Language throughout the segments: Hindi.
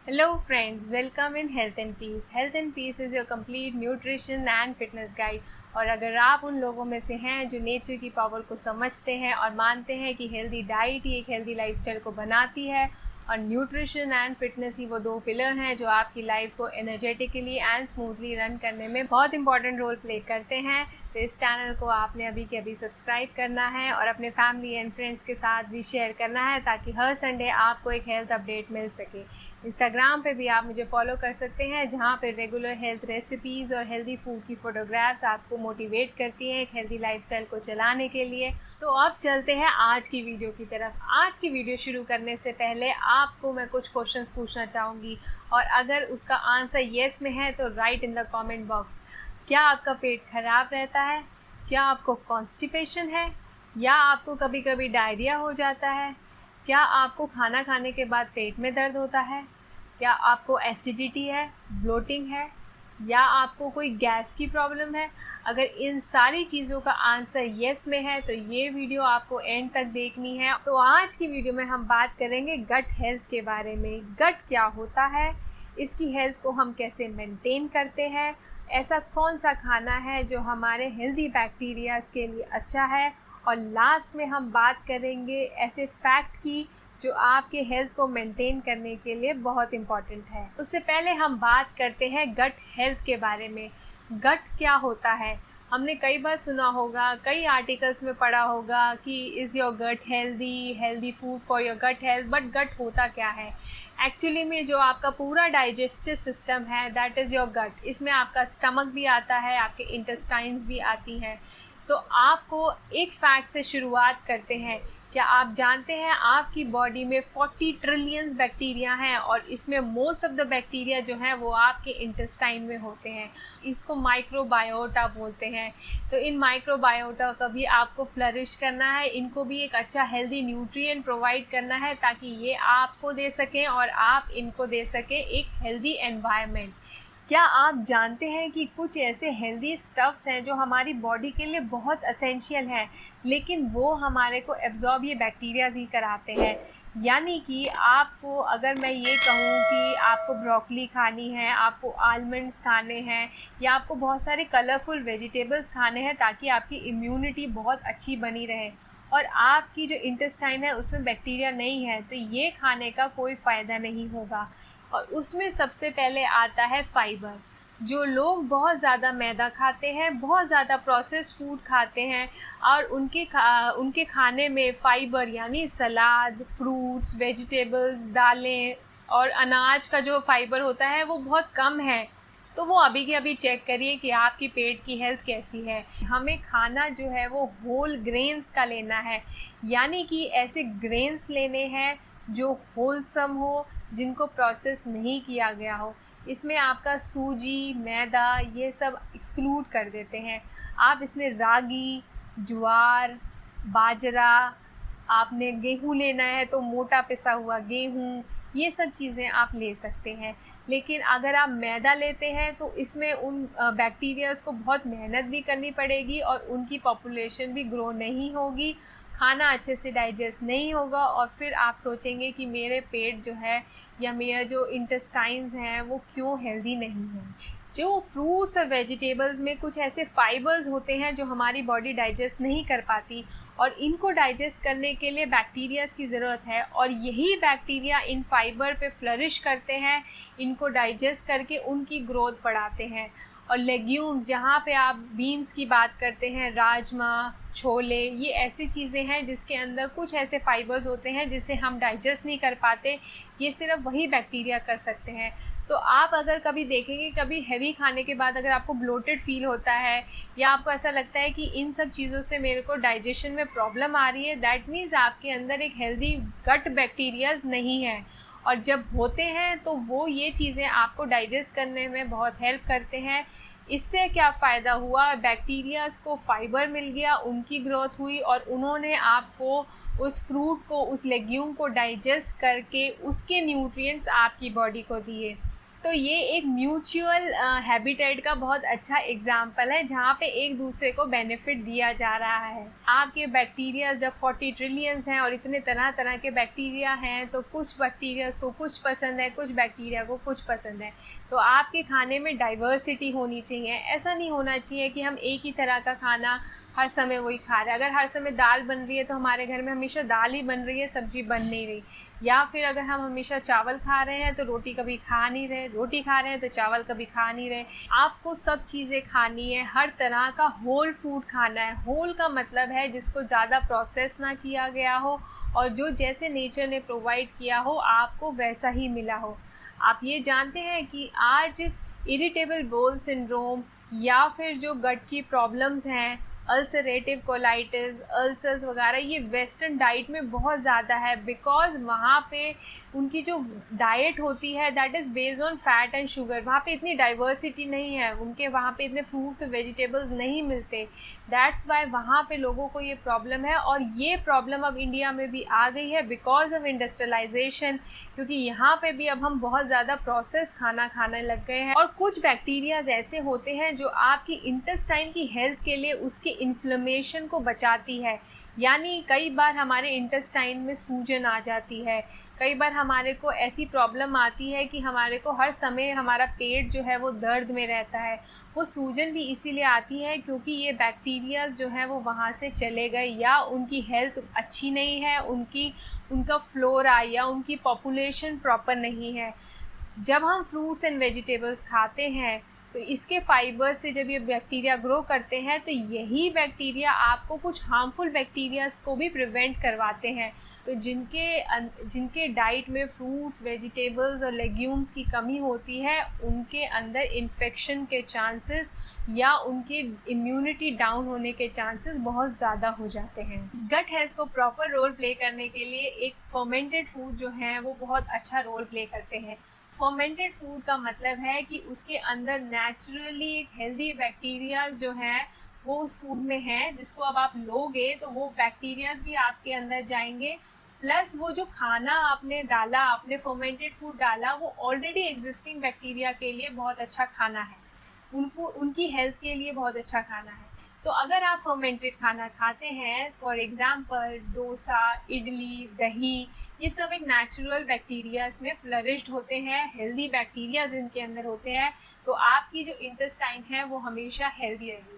Hello friends, welcome in Health and Peace. Health and Peace is your complete nutrition and fitness guide. और अगर आप उन लोगों में से हैं जो नेचर की पावर को समझते हैं और मानते हैं कि हेल्दी डाइट ही एक हेल्दी लाइफस्टाइल को बनाती है और न्यूट्रिशन एंड फिटनेस ही वो दो पिलर हैं जो आपकी लाइफ को एनर्जेटिकली एंड स्मूथली रन करने में बहुत इंपॉर्टेंट रोल प्ले करते हैं, तो इस चैनल को आपने अभी के अभी सब्सक्राइब करना है और अपने फैमिली एंड फ्रेंड्स के साथ भी शेयर करना है ताकि हर संडे आपको एक हेल्थ अपडेट मिल सके। इंस्टाग्राम पे भी आप मुझे फॉलो कर सकते हैं जहाँ पे रेगुलर हेल्थ रेसिपीज़ और हेल्दी फूड की फ़ोटोग्राफ्स आपको मोटिवेट करती हैं एक हेल्दी लाइफस्टाइल को चलाने के लिए। तो अब चलते हैं आज की वीडियो की तरफ। आज की वीडियो शुरू करने से पहले आपको मैं कुछ क्वेश्चंस पूछना चाहूँगी और अगर उसका आंसर येस में है तो right in the comment box. क्या आपका पेट खराब रहता है? क्या आपको कॉन्स्टिपेशन है या आपको कभी कभी डायरिया हो जाता है? क्या आपको खाना खाने के बाद पेट में दर्द होता है? क्या आपको एसिडिटी है, ब्लोटिंग है या आपको कोई गैस की प्रॉब्लम है? अगर इन सारी चीज़ों का आंसर येस में है तो ये वीडियो आपको एंड तक देखनी है। तो आज की वीडियो में हम बात करेंगे गट हेल्थ के बारे में। गट क्या होता है, इसकी हेल्थ को हम कैसे मेंटेन करते हैं, ऐसा कौन सा खाना है जो हमारे हेल्दी बैक्टीरियाज के लिए अच्छा है, और लास्ट में हम बात करेंगे ऐसे फैक्ट की जो आपके हेल्थ को मेंटेन करने के लिए बहुत इम्पॉर्टेंट है। उससे पहले हम बात करते हैं गट हेल्थ के बारे में। गट क्या होता है? हमने कई बार सुना होगा, कई आर्टिकल्स में पढ़ा होगा कि is your gut healthy food for your gut health. But gut होता क्या है? एक्चुअली में जो आपका पूरा डाइजेस्टिव सिस्टम है दैट इज़ योर गट। इसमें आपका स्टमक भी आता है, आपके इंटेस्टाइन्स भी आती हैं। तो आपको एक फैक्ट से शुरुआत करते हैं। क्या आप जानते हैं आपकी बॉडी में 40 ट्रिलियंस बैक्टीरिया हैं और इसमें मोस्ट ऑफ द बैक्टीरिया जो हैं वो आपके इंटेस्टाइन में होते हैं। इसको माइक्रोबायोटा बोलते हैं। तो इन माइक्रोबायोटा का भी आपको फ्लरिश करना है, इनको भी एक अच्छा हेल्दी न्यूट्रिएंट प्रोवाइड करना है ताकि ये आपको दे सकें और आप इनको दे सकें एक हेल्दी एनवायरनमेंट। क्या आप जानते हैं कि कुछ ऐसे हेल्दी स्टफ्स हैं जो हमारी बॉडी के लिए बहुत असेंशियल हैं, लेकिन वो हमारे को एब्जॉर्ब ये बैक्टीरियाज ही कराते हैं। यानी कि आपको अगर मैं ये कहूँ कि आपको ब्रोकली खानी है, आपको आलमंड्स खाने हैं या आपको बहुत सारे कलरफुल वेजिटेबल्स खाने हैं ताकि आपकी इम्यूनिटी बहुत अच्छी बनी रहे और आपकी जो इंटेस्टाइन है उसमें बैक्टीरिया नहीं है, तो ये खाने का कोई फ़ायदा नहीं होगा। और उसमें सबसे पहले आता है फाइबर। जो लोग बहुत ज़्यादा मैदा खाते हैं, बहुत ज़्यादा प्रोसेस्ड फूड खाते हैं और उनके खाने में फ़ाइबर यानी सलाद, फ्रूट्स, वेजिटेबल्स, दालें और अनाज का जो फ़ाइबर होता है वो बहुत कम है। तो वो अभी के अभी चेक करिए कि आपकी पेट की हेल्थ कैसी है। हमें खाना जो है वो होल ग्रेन्स का लेना है, यानी कि ऐसे ग्रेन्स लेने हैं जो होलसम हो, जिनको प्रोसेस नहीं किया गया हो। इसमें आपका सूजी, मैदा ये सब एक्सक्लूड कर देते हैं। आप इसमें रागी, ज्वार, बाजरा, आपने गेहूँ लेना है तो मोटा पिसा हुआ गेहूँ, ये सब चीज़ें आप ले सकते हैं। लेकिन अगर आप मैदा लेते हैं तो इसमें उन बैक्टीरियाज़ को बहुत मेहनत भी करनी पड़ेगी और उनकी पॉपुलेशन भी ग्रो नहीं होगी, खाना अच्छे से डाइजेस्ट नहीं होगा और फिर आप सोचेंगे कि मेरे पेट जो है या मेरा जो इंटेस्टाइन्स हैं वो क्यों हेल्दी नहीं है। जो फ्रूट्स और वेजिटेबल्स में कुछ ऐसे फाइबर्स होते हैं जो हमारी बॉडी डाइजेस्ट नहीं कर पाती और इनको डाइजेस्ट करने के लिए बैक्टीरियाज़ की ज़रूरत है और यही बैक्टीरिया इन फाइबर पे फ्लरिश करते हैं, इनको डाइजेस्ट करके उनकी ग्रोथ बढ़ाते हैं। और लेग्यूम्स, जहाँ पे आप बीन्स की बात करते हैं, राजमा, छोले, ये ऐसी चीज़ें हैं जिसके अंदर कुछ ऐसे फाइबर्स होते हैं जिसे हम डाइजेस्ट नहीं कर पाते, ये सिर्फ वही बैक्टीरिया कर सकते हैं। तो आप अगर कभी देखेंगे, कभी हैवी खाने के बाद अगर आपको ब्लोटेड फील होता है या आपको ऐसा लगता है कि इन सब चीज़ों से मेरे को डाइजेशन में प्रॉब्लम आ रही है, दैट मीन्स आपके अंदर एक हेल्दी गट बैक्टीरियाज नहीं है। और जब होते हैं तो वो ये चीज़ें आपको डाइजेस्ट करने में बहुत हेल्प करते हैं। इससे क्या फ़ायदा हुआ, बैक्टीरियाज़ को फाइबर मिल गया, उनकी ग्रोथ हुई और उन्होंने आपको उस फ्रूट को, उस लेग्यूम को डाइजेस्ट करके उसके न्यूट्रिएंट्स आपकी बॉडी को दिए। तो ये एक म्यूचुअल हैबिटेट का बहुत अच्छा एग्जाम्पल है जहाँ पे एक दूसरे को बेनिफिट दिया जा रहा है। आपके बैक्टीरिया जब 40 ट्रिलियंस हैं और इतने तरह तरह के बैक्टीरिया हैं, तो कुछ बैक्टीरियाज को कुछ पसंद है, कुछ बैक्टीरिया को कुछ पसंद है। तो आपके खाने में डाइवर्सिटी होनी चाहिए। ऐसा नहीं होना चाहिए कि हम एक ही तरह का खाना हर समय वही खा रहे हैं। अगर हर समय दाल बन रही है तो हमारे घर में हमेशा दाल ही बन रही है, सब्जी बन नहीं रही। या फिर अगर हम हमेशा चावल खा रहे हैं तो रोटी कभी खा नहीं रहे, रोटी खा रहे हैं तो चावल कभी खा नहीं रहे। आपको सब चीज़ें खानी है, हर तरह का होल फूड खाना है। होल का मतलब है जिसको ज़्यादा प्रोसेस ना किया गया हो और जो जैसे नेचर ने प्रोवाइड किया हो आपको वैसा ही मिला हो। आप ये जानते हैं कि आज इरिटेबल बाउल सिंड्रोम या फिर जो गट की प्रॉब्लम्स हैं, अल्सरेटिव कोलाइटिस, अल्सर्स वगैरह, ये वेस्टर्न डाइट में बहुत ज़्यादा है। बिकॉज़ वहाँ पे उनकी जो डाइट होती है that is based on fat and sugar. वहाँ पे इतनी डाइवर्सिटी नहीं है, उनके वहाँ पे इतने फ्रूट्स और वेजिटेबल्स नहीं मिलते। दैट्स वाई वहाँ पे लोगों को ये प्रॉब्लम है। और ये प्रॉब्लम अब इंडिया में भी आ गई है बिकॉज ऑफ इंडस्ट्रियलाइजेशन, क्योंकि यहाँ पे भी अब हम बहुत ज़्यादा प्रोसेस खाना खाने लग गए हैं। और कुछ बैक्टीरियाज ऐसे होते हैं जो आपकी इंटेस्टाइन की हेल्थ के लिए उसकी इन्फ्लेमेशन को बचाती है। यानी कई बार हमारे इंटेस्टाइन में सूजन आ जाती है, कई बार हमारे को ऐसी प्रॉब्लम आती है कि हमारे को हर समय हमारा पेट जो है वो दर्द में रहता है। वो सूजन भी इसीलिए आती है क्योंकि ये बैक्टीरियाज जो है वो वहाँ से चले गए या उनकी हेल्थ अच्छी नहीं है, उनका फ्लोरा या उनकी पॉपुलेशन प्रॉपर नहीं है। जब हम फ्रूट्स एंड वेजिटेबल्स खाते हैं तो इसके फाइबर से जब ये बैक्टीरिया ग्रो करते हैं तो यही बैक्टीरिया आपको कुछ हार्मफुल बैक्टीरियाज को भी प्रिवेंट करवाते हैं। तो जिनके डाइट में फ्रूट्स, वेजिटेबल्स और लेग्यूम्स की कमी होती है उनके अंदर इन्फेक्शन के चांसेस या उनकी इम्यूनिटी डाउन होने के चांसेस बहुत ज़्यादा हो जाते हैं। गट हेल्थ को प्रॉपर रोल प्ले करने के लिए एक फर्मेंटेड फूड जो है वो बहुत अच्छा रोल प्ले करते हैं। फर्मेंटेड फूड का मतलब है कि उसके अंदर नेचुरली एक हेल्दी बैक्टीरियाज जो हैं वो उस फूड में है, जिसको अब आप लोगे तो वो बैक्टीरियाज भी आपके अंदर जाएंगे। प्लस वो जो खाना आपने डाला, आपने फर्मेंटेड फूड डाला, वो ऑलरेडी एग्जिस्टिंग बैक्टीरिया के लिए बहुत अच्छा खाना है, उनकी हेल्थ के लिए बहुत अच्छा खाना है। तो अगर आप फर्मेंटेड खाना खाते हैं, फॉर एग्जांपल डोसा, इडली, दही, ये सब एक नेचुरल बैक्टीरियाज में फ्लरिश्ड होते हैं, हेल्दी बैक्टीरियाज इनके अंदर होते हैं, तो आपकी जो इंटेस्टाइन है वो हमेशा हेल्दी रहेगी।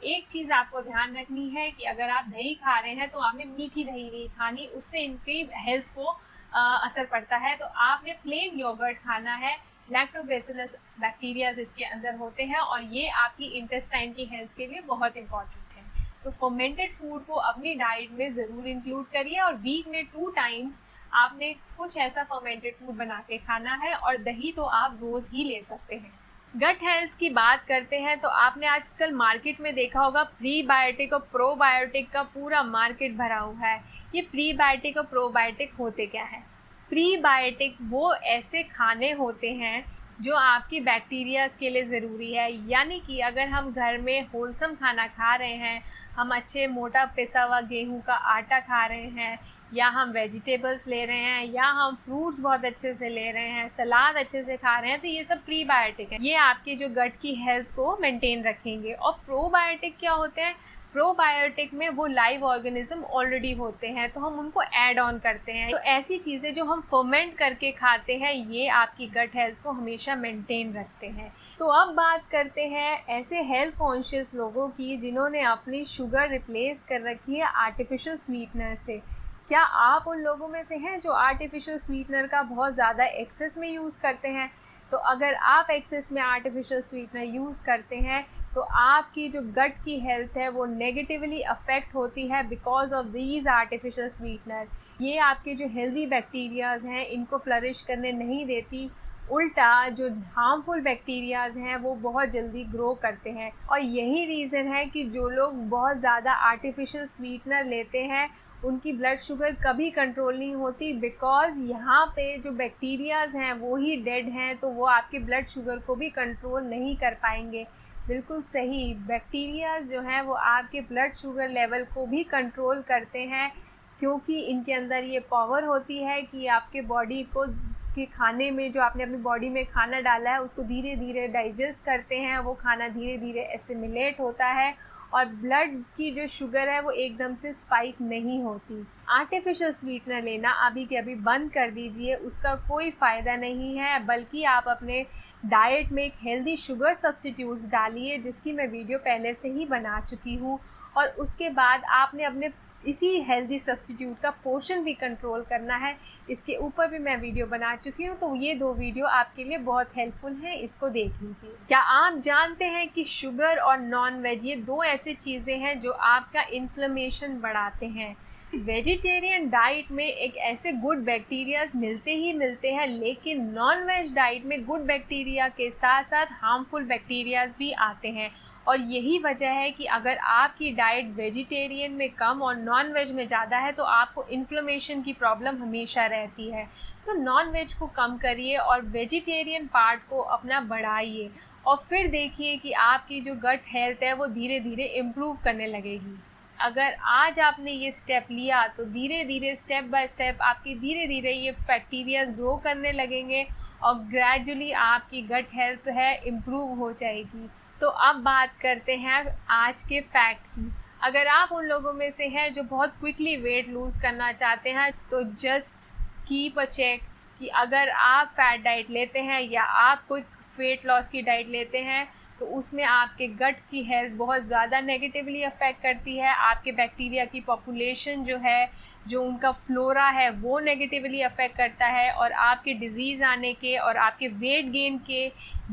एक चीज़ आपको ध्यान रखनी है कि अगर आप दही खा रहे हैं तो आपने मीठी दही नहीं खानी, उससे इनकी हेल्थ को असर पड़ता है। तो आपने प्लेन योगर्ट खाना है। लैक्टोबैसिलस बैक्टीरियाज इसके अंदर होते हैं और ये आपकी इंटेस्टाइन की हेल्थ के लिए बहुत इंपॉर्टेंट है। तो फर्मेंटेड फूड को अपनी डाइट में ज़रूर इंक्लूड करिए और वीक में 2 टाइम्स आपने कुछ ऐसा फर्मेंटेड फूड बना के खाना है। और दही तो आप रोज़ ही ले सकते हैं। गट हेल्थ की बात करते हैं तो आपने आजकल मार्केट में देखा होगा प्रीबायोटिक और प्रोबायोटिक का पूरा मार्केट भरा हुआ है। ये प्रीबायोटिक और प्रोबायोटिक होते क्या है? प्रीबायोटिक वो ऐसे खाने होते हैं जो आपकी बैक्टीरियाज के लिए ज़रूरी है। यानी कि अगर हम घर में होलसम खाना खा रहे हैं, हम अच्छे मोटा पिसा हुआ गेहूं का आटा खा रहे हैं, या हम वेजिटेबल्स ले रहे हैं, या हम फ्रूट्स बहुत अच्छे से ले रहे हैं, सलाद अच्छे से खा रहे हैं, तो ये सब प्रीबायोटिक है। ये आपके जो गट की हेल्थ को मेंटेन रखेंगे। और प्रोबायोटिक क्या होते हैं? प्रोबायोटिक में वो लाइव ऑर्गेनिज्म ऑलरेडी होते हैं, तो हम उनको ऐड ऑन करते हैं। तो ऐसी चीज़ें जो हम फर्मेंट करके खाते हैं ये आपकी गट हेल्थ को हमेशा मेंटेन रखते हैं। तो अब बात करते हैं ऐसे हेल्थ कॉन्शियस लोगों की जिन्होंने अपनी शुगर रिप्लेस कर रखी है आर्टिफिशियल स्वीटनर से। क्या आप उन लोगों में से हैं जो आर्टिफिशियल स्वीटनर का बहुत ज़्यादा एक्सेस में यूज़ करते हैं? तो अगर आप एक्सेस में आर्टिफिशियल स्वीटनर यूज़ करते हैं तो आपकी जो गट की हेल्थ है वो नेगेटिवली अफेक्ट होती है because of these artificial sweetener. ये आपके जो हेल्दी बैक्टीरियाज़ हैं इनको फ्लरिश करने नहीं देती, उल्टा जो हार्मफुल बैक्टीरियाज़ हैं वो बहुत जल्दी ग्रो करते हैं। और यही रीज़न है कि जो लोग बहुत ज़्यादा आर्टिफिशियल स्वीटनर लेते हैं उनकी ब्लड शुगर कभी कंट्रोल नहीं होती, बिकॉज़ यहाँ पे जो बैक्टीरियाज़ हैं वो ही डेड हैं, तो वो आपके ब्लड शुगर को भी कंट्रोल नहीं कर पाएंगे। बिल्कुल सही, बैक्टीरियाज़ जो हैं वो आपके ब्लड शुगर लेवल को भी कंट्रोल करते हैं, क्योंकि इनके अंदर ये पावर होती है कि आपके बॉडी को आपके खाने में, जो आपने अपनी बॉडी में खाना डाला है उसको धीरे धीरे डाइजेस्ट करते हैं, वो खाना धीरे धीरे एसिमिलेट होता है और ब्लड की जो शुगर है वो एकदम से स्पाइक नहीं होती। आर्टिफिशियल स्वीटनर लेना अभी के अभी बंद कर दीजिए, उसका कोई फ़ायदा नहीं है, बल्कि आप अपने डाइट में एक हेल्दी शुगर सब्स्टिट्यूट्स डालिए, जिसकी मैं वीडियो पहले से ही बना चुकी हूँ। और उसके बाद आपने अपने इसी हेल्दी सब्स्टिट्यूट का पोर्शन भी कंट्रोल करना है, इसके ऊपर भी मैं वीडियो बना चुकी हूँ, तो ये 2 वीडियो आपके लिए बहुत हेल्पफुल हैं, इसको देख लीजिए। क्या आप जानते हैं कि शुगर और नॉन वेज ये 2 ऐसी चीज़ें हैं जो आपका इन्फ्लेमेशन बढ़ाते हैं। वेजिटेरियन डाइट में एक ऐसे गुड बैक्टीरियाज मिलते हैं, लेकिन नॉन वेज डाइट में गुड बैक्टीरिया के साथ साथ हार्मफुल बैक्टीरियाज भी आते हैं। और यही वजह है कि अगर आपकी डाइट वेजिटेरियन में कम और नॉन वेज में ज़्यादा है तो आपको इन्फ्लेमेशन की प्रॉब्लम हमेशा रहती है। तो नॉन वेज को कम करिए और वेजिटेरियन पार्ट को अपना बढ़ाइए, और फिर देखिए कि आपकी जो गट हेल्थ है वो धीरे धीरे इम्प्रूव करने लगेगी। अगर आज आपने ये स्टेप लिया तो धीरे धीरे स्टेप बाय स्टेप आपकी धीरे धीरे ये बैक्टीरियाज ग्रो करने लगेंगे और ग्रेजुअली आपकी गट हेल्थ है इम्प्रूव हो जाएगी। तो अब बात करते हैं आज के फैक्ट की। अगर आप उन लोगों में से हैं जो बहुत क्विकली वेट लूज़ करना चाहते हैं तो जस्ट कीप अ चेक कि अगर आप फैट डाइट लेते हैं या आप कोई वेट लॉस की डाइट लेते हैं तो उसमें आपके गट की हेल्थ बहुत ज़्यादा नेगेटिवली अफेक्ट करती है। आपके बैक्टीरिया की पॉपुलेशन जो है, जो उनका फ्लोरा है वो नेगेटिवली अफेक्ट करता है, और आपके डिज़ीज़ आने के और आपके वेट गेन के,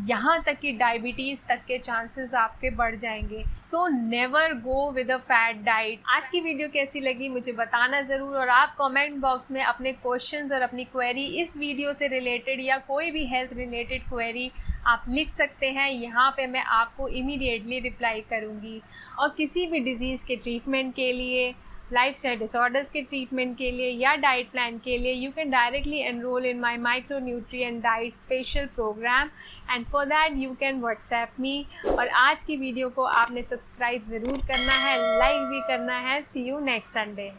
यहाँ तक कि डायबिटीज़ तक के चांसेस आपके बढ़ जाएंगे। So never go with a fat diet. आज की वीडियो कैसी लगी मुझे बताना ज़रूर, और आप कमेंट बॉक्स में अपने क्वेश्चंस और अपनी क्वेरी इस वीडियो से रिलेटेड या कोई भी हेल्थ रिलेटेड क्वेरी आप लिख सकते हैं। यहाँ पे मैं आपको इमीडिएटली रिप्लाई करूँगी। और किसी भी डिज़ीज़ के ट्रीटमेंट के लिए, लाइफस्टाइल डिसऑर्डर्स के ट्रीटमेंट के लिए या डाइट प्लान के लिए, you can directly enrol in my micronutrient diet special programme, and for that you can WhatsApp me. और आज की वीडियो को आपने सब्सक्राइब ज़रूर करना है, लाइक भी करना है। सी यू नेक्स्ट संडे।